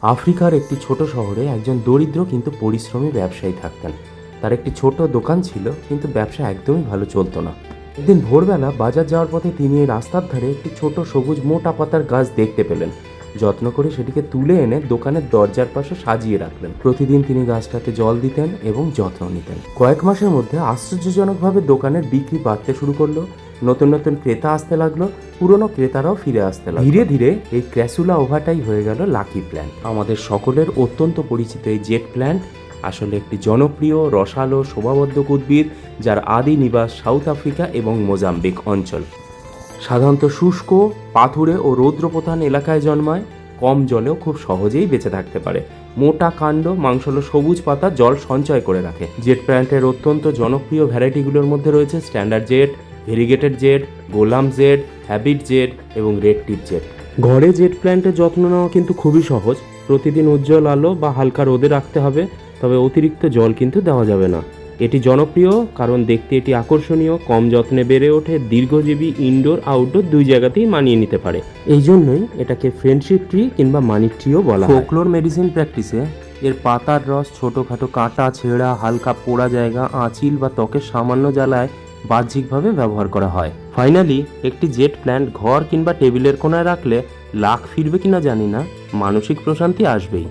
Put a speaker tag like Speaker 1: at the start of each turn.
Speaker 1: আফ্রিকার একটি ছোট শহরে একজন দরিদ্র কিন্তু পরিশ্রমী ব্যবসায়ী থাকতেন। তার একটি ছোট দোকান ছিল, কিন্তু ব্যবসা একদমই ভালো চলতো না। একদিন ভোরবেলা বাজার যাওয়ার পথে তিনি এই রাস্তার ধারে একটি ছোট সবুজ মোটা পাতার গাছ দেখতে পেলেন। যত্ন করে সেটিকে তুলে এনে দোকানের দরজার পাশে সাজিয়ে রাখলেন। প্রতিদিন তিনি গাছটাতে জল দিতেন এবং যত্ন নিতেন। কয়েক মাসের মধ্যে আশ্চর্যজনকভাবে দোকানের বিক্রি বাড়তে শুরু করলো। নতুন নতুন ক্রেতা আসতে লাগলো, পুরনো ক্রেতারাও ফিরে আসতে লাগলো। ধীরে ধীরে এই ক্র্যাসুলা ওভাটাই হয়ে গেল লাকি প্ল্যান্ট। আমাদের সকলের অত্যন্ত পরিচিত এই জেট প্ল্যান্ট আসলে একটি জনপ্রিয় রসালো শোভাবর্ধক উদ্ভিদ, যার আদি নিবাস সাউথ আফ্রিকা এবং মোজাম্বিক অঞ্চল। সাধারণত শুষ্ক, পাথুরে ও রৌদ্রপ্রধান এলাকায় জন্মায়। কম জলেও খুব সহজেই বেঁচে থাকতে পারে। মোটা কাণ্ড, মাংসল সবুজ পাতা জল সঞ্চয় করে রাখে। জেট প্ল্যান্টের অত্যন্ত জনপ্রিয় ভ্যারাইটিগুলোর মধ্যে রয়েছে স্ট্যান্ডার্ড জেট, ভেরিগেটেড জেট, গোলাম জেট, হ্যাবিট জেট এবং রেড টিপ জেট। ঘরে জেট প্ল্যান্টের যত্ন নেওয়া কিন্তু খুবই সহজ। প্রতিদিন উজ্জ্বল আলো বা হালকা রোদে রাখতে হবে, তবে অতিরিক্ত জল কিন্তু দেওয়া যাবে না। এটি জনপ্রিয় কারণ দেখতে এটি আকর্ষণীয়, কম যত্নে বেড়ে ওঠে, দীর্ঘজীবী, ইনডোর আউটডোর দুই জায়গাতেই মানিয়ে নিতে পারে। এই জন্যই এটাকে ফ্রেন্ডশিপ ট্রি কিংবা মানি ট্রিও বলা হয়। ফোকলোর মেডিসিন প্র্যাকটিসে এর পাতার রস ছোটোখাটো কাটা, ছেঁড়া, হালকা পোড়া জায়গা, আঁচিল বা ত্বকের সামান্য জ্বালায় বাহ্যিকভাবে ব্যবহার করা হয়। ফাইনালি, একটি জেট প্ল্যান্ট ঘর কিংবা টেবিলের কোণায় রাখলে লাখ ফিরবে কিনা জানি না, মানসিক প্রশান্তি আসবেই।